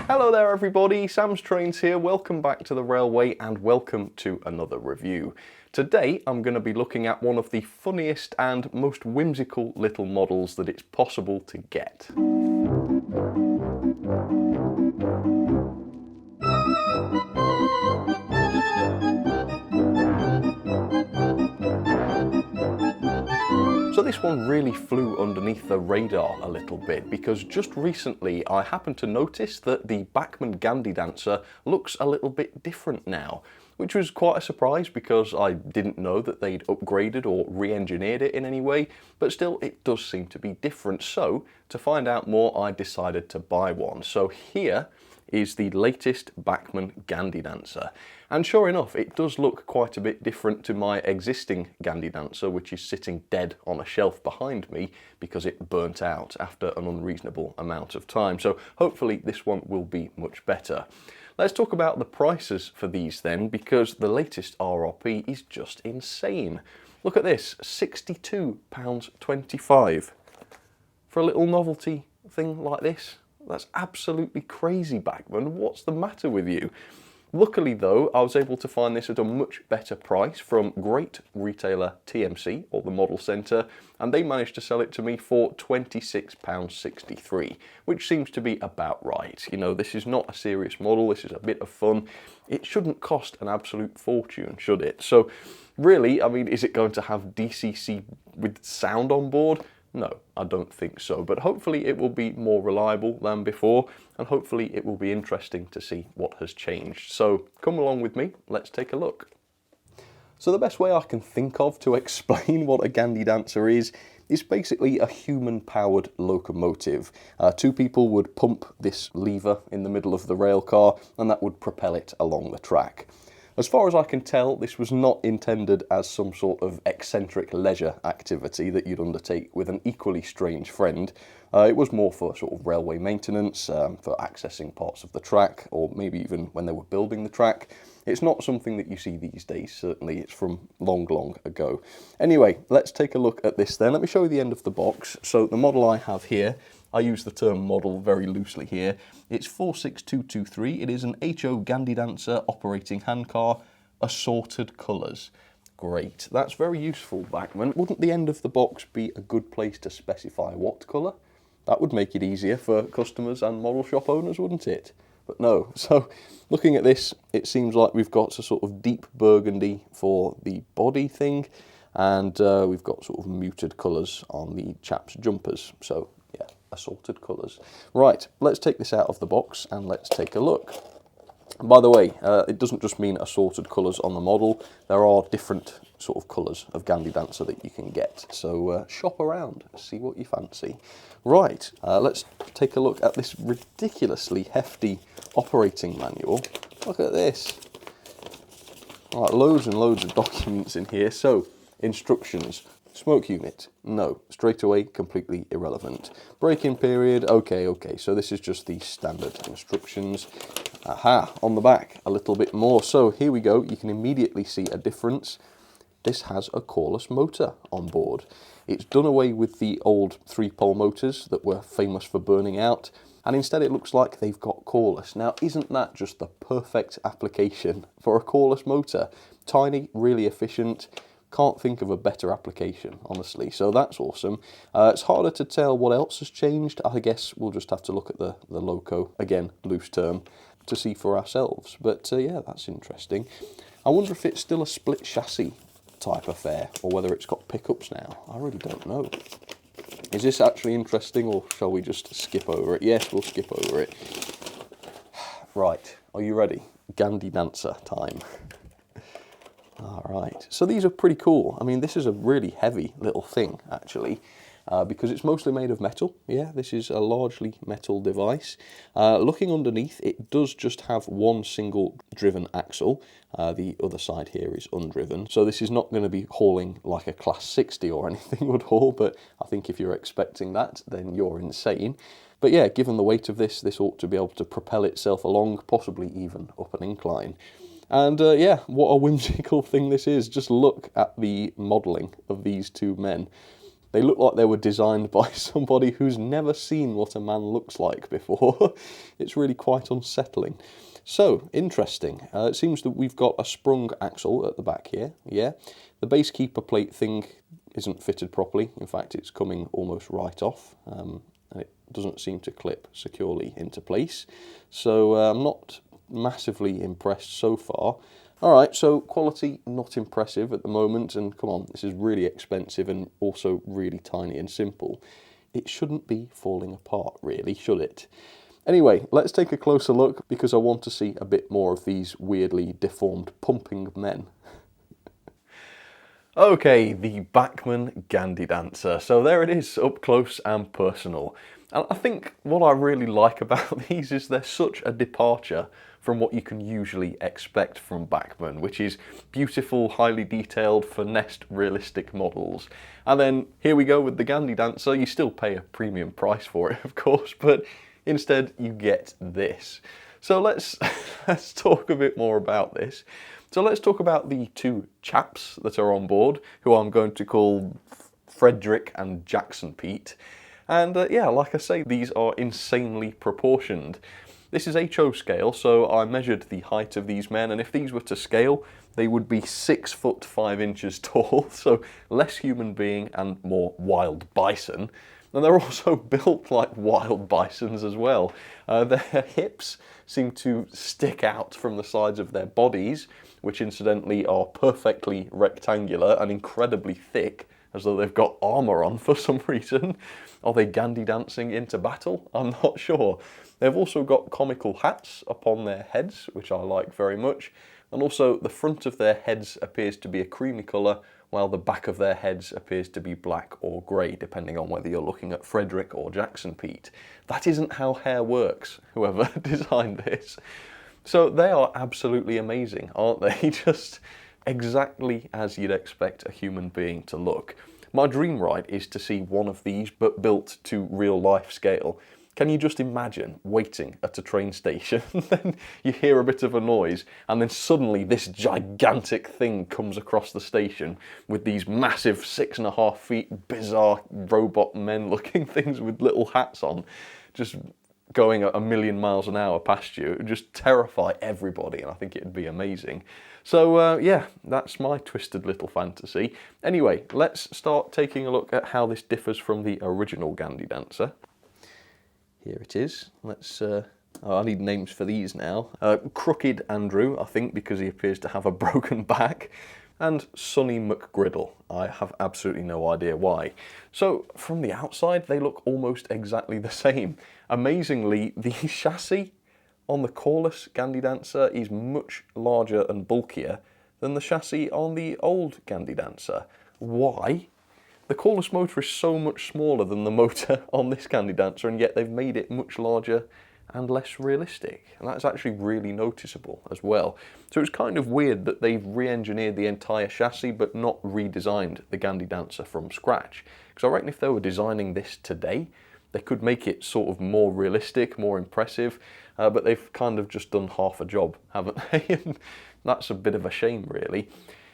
Hello there everybody, Sam's Trains here, welcome back to the railway and welcome to another review. Today I'm going to be looking at one of the funniest and most whimsical little models that it's possible to get. So this one really flew underneath the radar a little bit because just recently I happened to notice that the Bachmann Gandy dancer looks a little bit different now, which was quite a surprise because I didn't know that they'd upgraded or re-engineered it in any way, but still it does seem to be different. So to find out more, I decided to buy one. So here is the latest Bachmann Gandy dancer. And sure enough, it does look quite a bit different to my existing Gandy dancer, which is sitting dead on a shelf behind me because it burnt out after an unreasonable amount of time. So hopefully this one will be much better. Let's talk about the prices for these then, because the latest RRP is just insane. Look at this, £62.25 for a little novelty thing like this. That's absolutely crazy, Bachmann. What's the matter with you? Luckily though, I was able to find this at a much better price from great retailer TMC, or the Model Centre, and they managed to sell it to me for £26.63, which seems to be about right. You know, this is not a serious model, this is a bit of fun. It shouldn't cost an absolute fortune, should it? So really, I mean, is it going to have DCC with sound on board? No, I don't think so, but hopefully it will be more reliable than before, and hopefully it will be interesting to see what has changed. So come along with me, let's take a look. So the best way I can think of to explain what a Gandy dancer is basically a human-powered locomotive. Two people would pump this lever in the middle of the rail car, and that would propel it along the track. As far as I can tell, this was not intended as some sort of eccentric leisure activity that you'd undertake with an equally strange friend. It was more for sort of railway maintenance, for accessing parts of the track, or maybe even when they were building the track. It's not something that you see these days, certainly. It's from long, long ago. Anyway, let's take a look at this then. Let me show you the end of the box. So the model I have here, I use the term model very loosely here. It's 46223. It is an HO Gandy dancer operating handcar, assorted colours. Great. That's very useful, Bachmann. Wouldn't the end of the box be a good place to specify what colour? That would make it easier for customers and model shop owners, wouldn't it? But no. So looking at this, it seems like we've got a sort of deep burgundy for the body thing, and we've got sort of muted colours on the chap's jumpers. So yeah, assorted colours. Right, let's take this out of the box and let's take a look. By the way, it doesn't just mean assorted colours on the model. There are different sort of colours of Gandy dancer that you can get. So shop around, see what you fancy. Right, let's take a look at this ridiculously hefty operating manual. Look at this. Right, loads and loads of documents in here. So, instructions. Smoke unit, no, straight away, completely irrelevant. Braking period, okay, so this is just the standard instructions. Aha, on the back, a little bit more. So here we go, you can immediately see a difference. This has a coreless motor on board. It's done away with the old 3-pole motors that were famous for burning out, and instead it looks like they've got coreless. Now, isn't that just the perfect application for a coreless motor? Tiny, really efficient. Can't think of a better application, honestly, so that's awesome. It's harder to tell what else has changed. I guess we'll just have to look at the loco, again, loose term, to see for ourselves. But yeah, that's interesting. I wonder if it's still a split chassis type affair, or whether it's got pickups now. I really don't know. Is this actually interesting, or shall we just skip over it? Yes, we'll skip over it. Right, are you ready? Gandy dancer time. Alright, so these are pretty cool. I mean, this is a really heavy little thing, actually, because it's mostly made of metal. Yeah, this is a largely metal device. Looking underneath, it does just have one single driven axle. The other side here is undriven. So this is not going to be hauling like a Class 60 or anything would haul, but I think if you're expecting that, then you're insane. But yeah, given the weight of this ought to be able to propel itself along, possibly even up an incline. And yeah, what a whimsical thing this is. Just look at the modelling of these two men. They look like they were designed by somebody who's never seen what a man looks like before. It's really quite unsettling. So, interesting. It seems that we've got a sprung axle at the back here, yeah. The base keeper plate thing isn't fitted properly. In fact, it's coming almost right off. And it doesn't seem to clip securely into place. So, I'm not massively impressed so far. Alright, so quality not impressive at the moment, and come on, this is really expensive and also really tiny and simple. It shouldn't be falling apart, really, should it? Anyway, let's take a closer look because I want to see a bit more of these weirdly deformed pumping men. Okay, the Bachmann Gandy dancer. So there it is, up close and personal. And I think what I really like about these is they're such a departure from what you can usually expect from Bachmann, which is beautiful, highly detailed, finessed, realistic models. And then here we go with the Gandy dancer. You still pay a premium price for it, of course, but instead you get this. So let's talk a bit more about this. So let's talk about the two chaps that are on board, who I'm going to call Frederick and Jackson Pete. And yeah, like I say, these are insanely proportioned. This is HO scale, so I measured the height of these men, and if these were to scale, they would be 6 foot 5 inches tall, so less human being and more wild bison. And they're also built like wild bisons as well. Their hips seem to stick out from the sides of their bodies, which incidentally are perfectly rectangular and incredibly thick, as though they've got armour on for some reason. Are they Gandy dancing into battle? I'm not sure. They've also got comical hats upon their heads, which I like very much. And also the front of their heads appears to be a creamy colour, while the back of their heads appears to be black or grey, depending on whether you're looking at Frederick or Jackson Pete. That isn't how hair works, whoever designed this. So they are absolutely amazing, aren't they? Just exactly as you'd expect a human being to look. My dream ride is to see one of these, but built to real life scale. Can you just imagine waiting at a train station, then you hear a bit of a noise, and then suddenly this gigantic thing comes across the station with these massive 6.5 feet bizarre robot men looking things with little hats on, just going at 1,000,000 miles an hour past you. It would just terrify everybody, and I think it'd be amazing. So yeah, that's my twisted little fantasy. Anyway, let's start taking a look at how this differs from the original Gandy dancer. Here it is. Let's, I need names for these now. Crooked Andrew, I think, because he appears to have a broken back. And Sonny McGriddle. I have absolutely no idea why. So, from the outside, they look almost exactly the same. Amazingly, the chassis on the Corliss Gandy dancer is much larger and bulkier than the chassis on the old Gandy dancer. Why? The Corliss motor is so much smaller than the motor on this Gandy dancer, and yet they've made it much larger and less realistic. And that's actually really noticeable as well. So it's kind of weird that they've re-engineered the entire chassis but not redesigned the Gandy dancer from scratch. Because I reckon if they were designing this today, they could make it sort of more realistic, more impressive, but they've kind of just done half a job, haven't they? And that's a bit of a shame, really.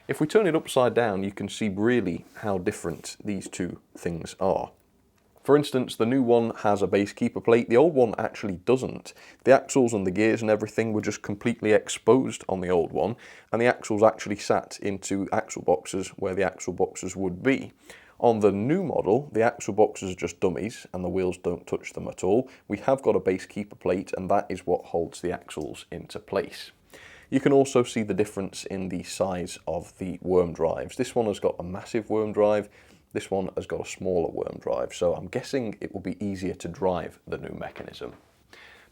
If we turn it upside down, you can see really how different these two things are. For instance, the new one has a base keeper plate, the old one actually doesn't. The axles and the gears and everything were just completely exposed on the old one, and the axles actually sat into axle boxes where the axle boxes would be. On the new model, the axle boxes are just dummies and the wheels don't touch them at all. We have got a base keeper plate, and that is what holds the axles into place. You can also see the difference in the size of the worm drives. This one has got a massive worm drive, this one has got a smaller worm drive, so I'm guessing it will be easier to drive the new mechanism.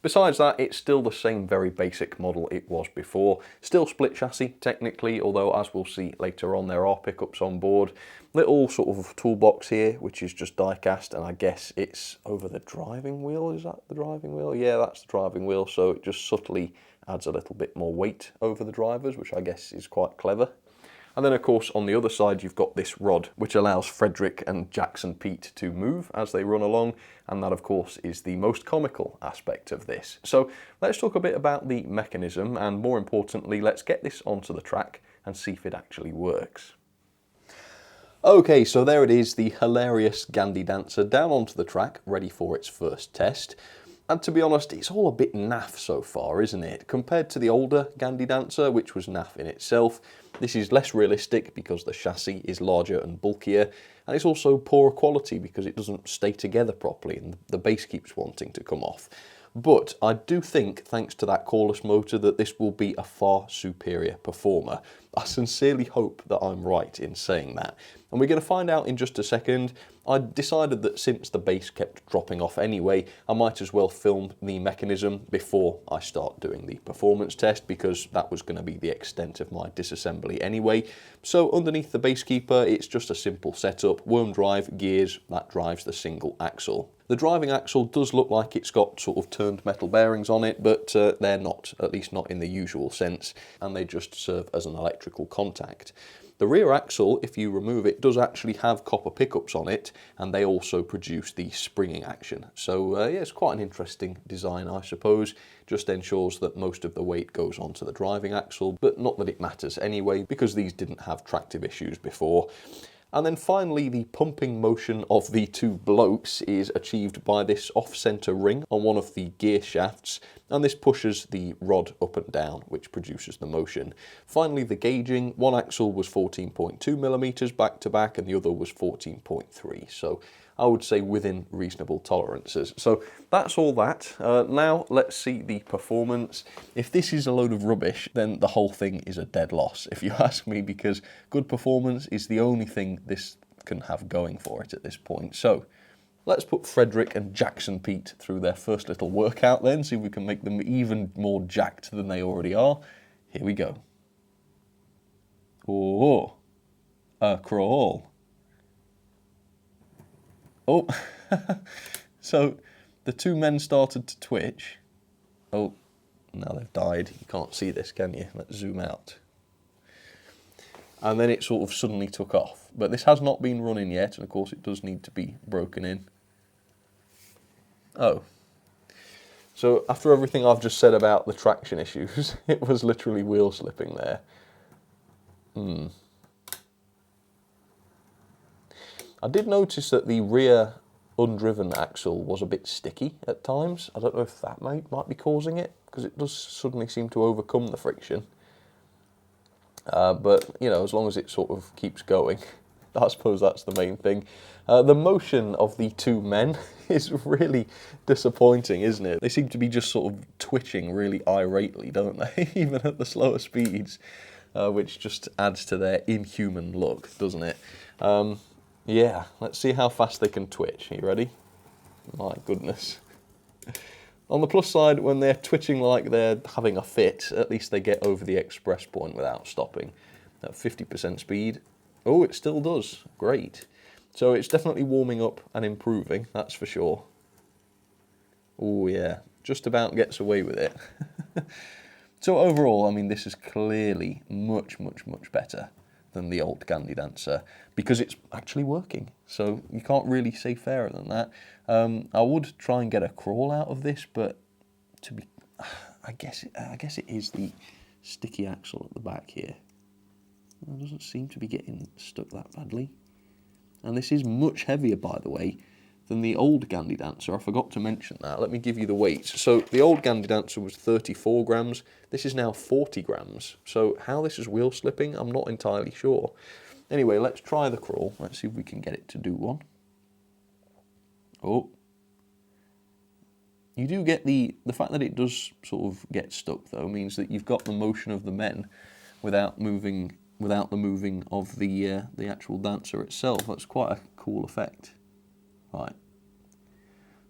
Besides that, it's still the same very basic model it was before. Still split chassis, technically, although as we'll see later on, there are pickups on board. Little sort of toolbox here, which is just die-cast, and I guess it's over the driving wheel. Is that the driving wheel? Yeah, that's the driving wheel, so it just subtly adds a little bit more weight over the drivers, which I guess is quite clever. And then of course on the other side you've got this rod, which allows Frederick and Jackson Pete to move as they run along, and that of course is the most comical aspect of this. So let's talk a bit about the mechanism, and more importantly, let's get this onto the track and see if it actually works. Okay, so there it is, the hilarious Gandy dancer down onto the track, ready for its first test. And to be honest, it's all a bit naff so far, isn't it? Compared to the older Gandy dancer, which was naff in itself, this is less realistic because the chassis is larger and bulkier, and it's also poorer quality because it doesn't stay together properly and the base keeps wanting to come off. But I do think, thanks to that cordless motor, that this will be a far superior performer. I sincerely hope that I'm right in saying that. And we're going to find out in just a second. I decided that since the bass kept dropping off anyway, I might as well film the mechanism before I start doing the performance test, because that was going to be the extent of my disassembly anyway. So underneath the bass keeper, it's just a simple setup, worm drive, gears, that drives the single axle. The driving axle does look like it's got sort of turned metal bearings on it, but they're not, at least not in the usual sense, and they just serve as an electrical contact. The rear axle, if you remove it, does actually have copper pickups on it, and they also produce the springing action. So yeah, it's quite an interesting design, I suppose. Just ensures that most of the weight goes onto the driving axle, but not that it matters anyway, because these didn't have tractive issues before. And then finally, the pumping motion of the two blokes is achieved by this off-centre ring on one of the gear shafts, and this pushes the rod up and down, which produces the motion. Finally, the gauging, one axle was 14.2mm back to back, and the other was 14.3, so I would say within reasonable tolerances. So that's all that. Now let's see the performance. If this is a load of rubbish, then the whole thing is a dead loss, if you ask me, because good performance is the only thing this can have going for it at this point. So let's put Frederick and Jackson Pete through their first little workout then, see if we can make them even more jacked than they already are. Here we go. Oh, a crawl. Oh, so the two men started to twitch. Oh, now they've died. You can't see this, can you? Let's zoom out. And then it sort of suddenly took off. But this has not been running yet, and of course it does need to be broken in. Oh. So after everything I've just said about the traction issues, it was literally wheel slipping there. I did notice that the rear undriven axle was a bit sticky at times. I don't know if that might be causing it, because it does suddenly seem to overcome the friction. But, you know, as long as it sort of keeps going, I suppose that's the main thing. The motion of the two men is really disappointing, isn't it? They seem to be just sort of twitching really irately, don't they? Even at the slower speeds, which just adds to their inhuman look, doesn't it? Yeah, let's see how fast they can twitch. Are you ready? My goodness. On the plus side, when they're twitching like they're having a fit, at least they get over the express point without stopping. At 50% speed. Oh, it still does. Great. So it's definitely warming up and improving, that's for sure. Oh yeah, just about gets away with it. So overall, I mean, this is clearly much, much, much better than the old Gandy dancer, because it's actually working. So you can't really say fairer than that. I would try and get a crawl out of this, but I guess it is the sticky axle at the back here. It doesn't seem to be getting stuck that badly. And this is much heavier, by the way, than the old Gandy dancer. I forgot to mention that. Let me give you the weights. So the old Gandy dancer was 34 grams. This is now 40 grams. So how this is wheel slipping, I'm not entirely sure. Anyway, let's try the crawl. Let's see if we can get it to do one. Oh. You do get the fact that it does sort of get stuck, though, means that you've got the motion of the men without the moving of the actual dancer itself. That's quite a cool effect. Right.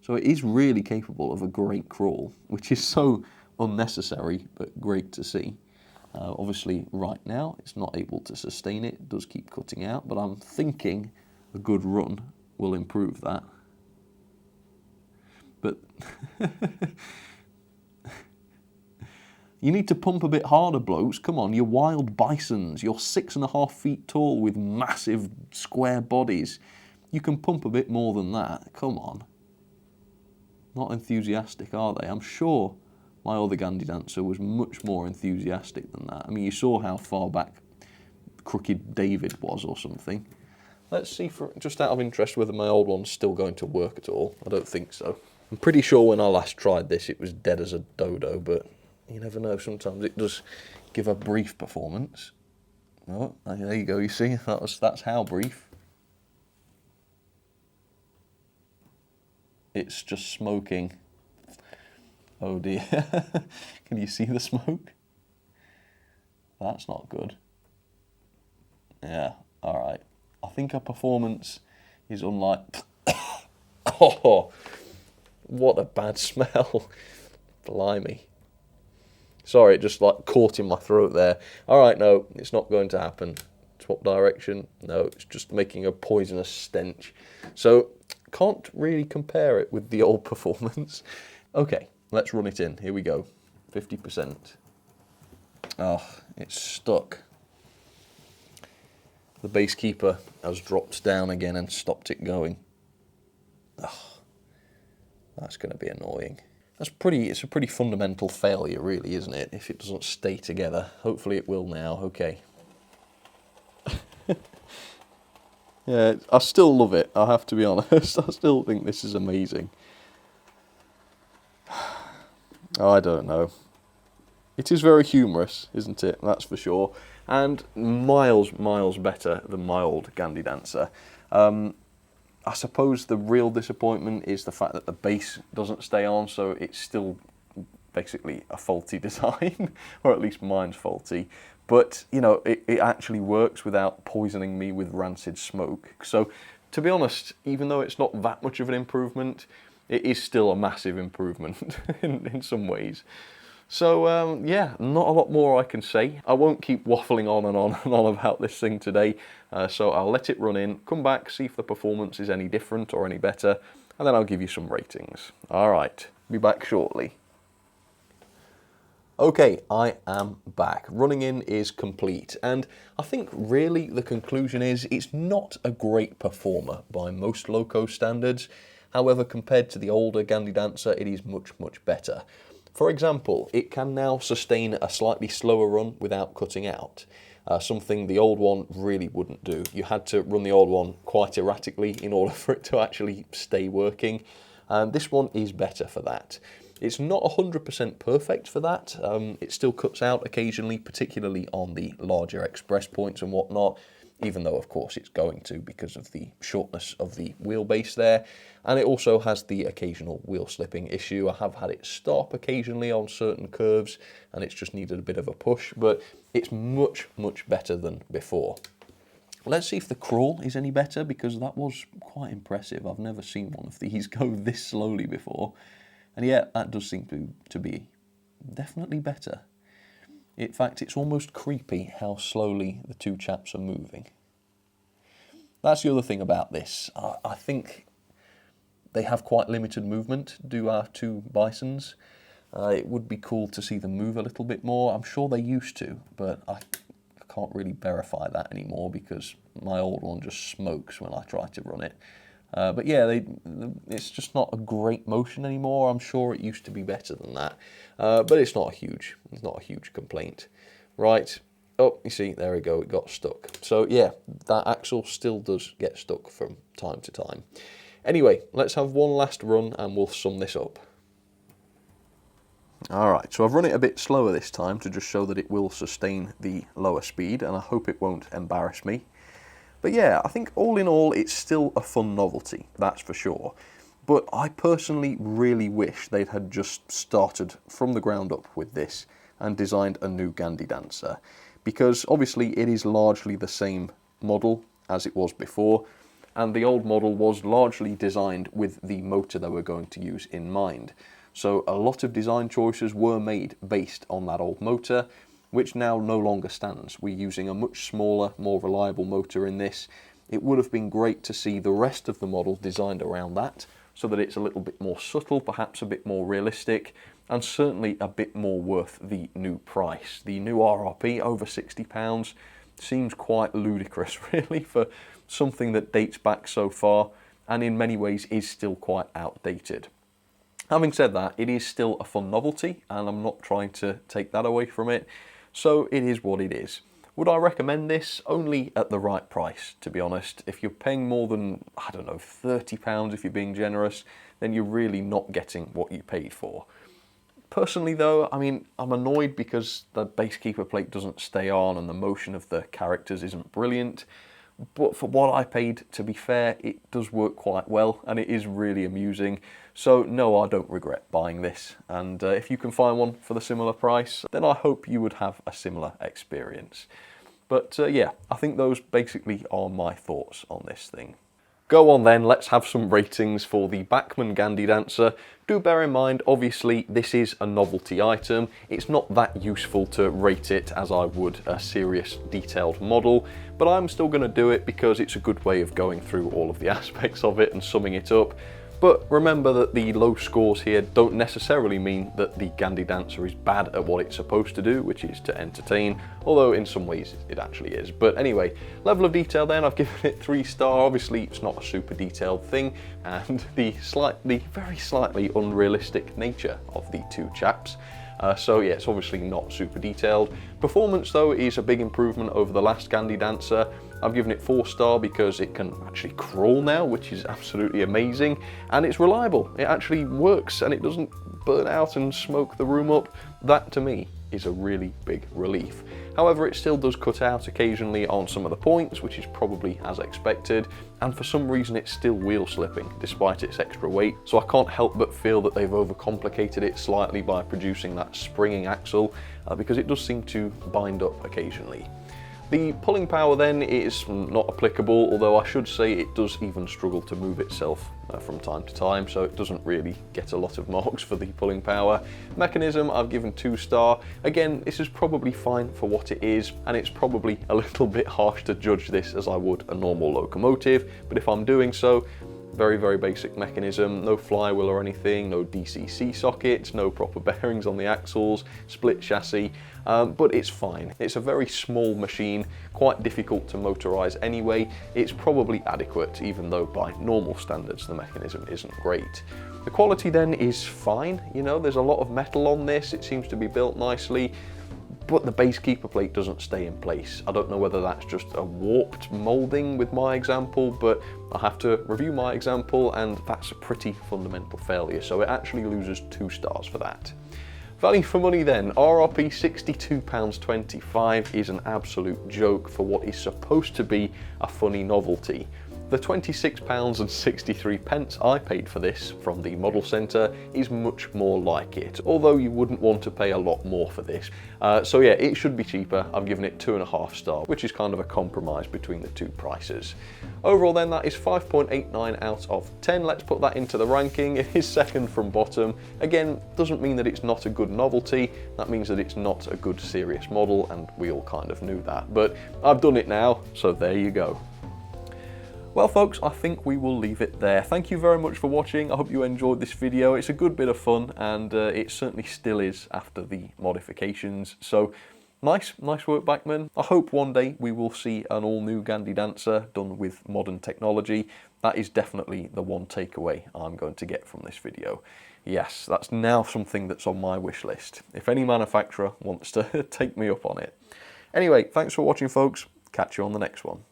So it is really capable of a great crawl, which is so unnecessary, but great to see. Obviously, right now, it's not able to sustain it. It does keep cutting out, but I'm thinking a good run will improve that. But you need to pump a bit harder, blokes. Come on, you're wild bisons. You're 6.5 feet tall with massive square bodies. You can pump a bit more than that. Come on. Not enthusiastic, are they? I'm sure my other Gandy dancer was much more enthusiastic than that. I mean, you saw how far back Crooked David was or something. Let's see, for just out of interest, whether my old one's still going to work at all. I don't think so. I'm pretty sure when I last tried this it was dead as a dodo, but you never know, sometimes it does give a brief performance. Oh, there you go, you see, that's how brief. It's just smoking. Oh dear. Can you see the smoke? That's not good. Yeah, alright. I think our performance is unlike... Oh, what a bad smell. Blimey. Sorry, it just like caught in my throat there. Alright, no, it's not going to happen. Swap direction. No, it's just making a poisonous stench. So, can't really compare it with the old performance. Okay, let's run it in. Here we go. 50%. Oh, it's stuck. The base keeper has dropped down again and stopped it going. Oh, that's going to be annoying. It's a pretty fundamental failure, really, isn't it? If it doesn't stay together. Hopefully it will now. Okay. Yeah, I still love it, I have to be honest. I still think this is amazing. Oh, I don't know. It is very humorous, isn't it? That's for sure. And miles better than my old Gandy dancer. I suppose the real disappointment is the fact that the base doesn't stay on, so it's still basically a faulty design, or at least mine's faulty. But, you know, it actually works without poisoning me with rancid smoke. So, to be honest, even though it's not that much of an improvement, it is still a massive improvement in some ways. So, yeah, not a lot more I can say. I won't keep waffling on and on and on about this thing today. So I'll let it run in, come back, see if the performance is any different or any better, and then I'll give you some ratings. Alright, be back shortly. Okay, I am back. Running in is complete, and I think really the conclusion is it's not a great performer by most loco standards. However, compared to the older Gandy dancer, it is much better. For example, it can now sustain a slightly slower run without cutting out. Something the old one really wouldn't do. You had to run the old one quite erratically in order for it to actually stay working. And this one is better for that. It's not 100% perfect for that. It still cuts out occasionally, particularly on the larger express points and whatnot, even though of course it's going to because of the shortness of the wheelbase there. And it also has the occasional wheel slipping issue. I have had it stop occasionally on certain curves and it's just needed a bit of a push, but it's much better than before. Let's see if the crawl is any better, because that was quite impressive. I've never seen one of these go this slowly before. And yeah, that does seem to be definitely better. In fact, it's almost creepy how slowly the two chaps are moving. That's the other thing about this. I think they have quite limited movement, do our two bisons. It would be cool to see them move a little bit more. I'm sure they used to, but I can't really verify that anymore because my old one just smokes when I try to run it. But yeah, it's just not a great motion anymore. I'm sure it used to be better than that, but it's not a huge complaint. Right, oh, you see, there we go, it got stuck. So yeah, that axle still does get stuck from time to time. Anyway, let's have one last run and we'll sum this up. Alright, so I've run it a bit slower this time to just show that it will sustain the lower speed, and I hope it won't embarrass me. But yeah, I think all in all, it's still a fun novelty, that's for sure. But I personally really wish they had just started from the ground up with this and designed a new Gandy dancer. Because obviously it is largely the same model as it was before, and the old model was largely designed with the motor they were going to use in mind. So a lot of design choices were made based on that old motor, which now no longer stands. We're using a much smaller, more reliable motor in this. It would have been great to see the rest of the model designed around that, so that it's a little bit more subtle, perhaps a bit more realistic, and certainly a bit more worth the new price. The new RRP, over £60, seems quite ludicrous really for something that dates back so far, and in many ways is still quite outdated. Having said that, it is still a fun novelty, and I'm not trying to take that away from it, so it is what it is. Would I recommend this? Only at the right price, to be honest. If you're paying more than, I don't know, £30 if you're being generous, then you're really not getting what you paid for. Personally though, I mean, I'm annoyed because the base keeper plate doesn't stay on and the motion of the characters isn't brilliant. But for what I paid, to be fair, it does work quite well and it is really amusing. So no, I don't regret buying this. And if you can find one for the similar price, then I hope you would have a similar experience. But yeah, I think those basically are my thoughts on this thing. Go on then, let's have some ratings for the Bachmann Gandy Dancer. Do bear in mind, obviously, this is a novelty item. It's not that useful to rate it as I would a serious detailed model, but I'm still going to do it because it's a good way of going through all of the aspects of it and summing it up. But remember that the low scores here don't necessarily mean that the Gandy Dancer is bad at what it's supposed to do, which is to entertain, although in some ways it actually is. But anyway, level of detail then, I've given it 3-star. Obviously it's not a super detailed thing, and the very slightly unrealistic nature of the two chaps. So yeah, it's obviously not super detailed. Performance though is a big improvement over the last Gandy Dancer. I've given it 4-star because it can actually crawl now, which is absolutely amazing, and it's reliable. It actually works and it doesn't burn out and smoke the room up. That to me is a really big relief. However, it still does cut out occasionally on some of the points, which is probably as expected, and for some reason it's still wheel slipping despite its extra weight, so I can't help but feel that they've overcomplicated it slightly by producing that springing axle, because it does seem to bind up occasionally. The pulling power then is not applicable, although I should say it does even struggle to move itself from time to time, so it doesn't really get a lot of marks for the pulling power. Mechanism I've given 2-star. Again, this is probably fine for what it is, and it's probably a little bit harsh to judge this as I would a normal locomotive, but if I'm doing so, very, very basic mechanism, no flywheel or anything, no DCC sockets, no proper bearings on the axles, split chassis, but it's fine. It's a very small machine, quite difficult to motorise anyway. It's probably adequate, even though by normal standards the mechanism isn't great. The quality then is fine, you know, there's a lot of metal on this, it seems to be built nicely, but the base keeper plate doesn't stay in place. I don't know whether that's just a warped moulding with my example, but I have to review my example and that's a pretty fundamental failure, so it actually loses 2 stars for that. Value for money then, RRP £62.25 is an absolute joke for what is supposed to be a funny novelty. The £26.63 I paid for this from the model centre is much more like it, although you wouldn't want to pay a lot more for this. So yeah, it should be cheaper. I've given it 2.5 stars, which is kind of a compromise between the two prices. Overall then, that is 5.89 out of 10. Let's put that into the ranking. It is second from bottom. Again, doesn't mean that it's not a good novelty. That means that it's not a good serious model, and we all kind of knew that. But I've done it now, so there you go. Well folks, I think we will leave it there. Thank you very much for watching. I hope you enjoyed this video. It's a good bit of fun, and it certainly still is after the modifications. So nice work, Bachmann. I hope one day we will see an all-new Gandy Dancer done with modern technology. That is definitely the one takeaway I'm going to get from this video. Yes, that's now something that's on my wish list, if any manufacturer wants to take me up on it. Anyway, thanks for watching folks. Catch you on the next one.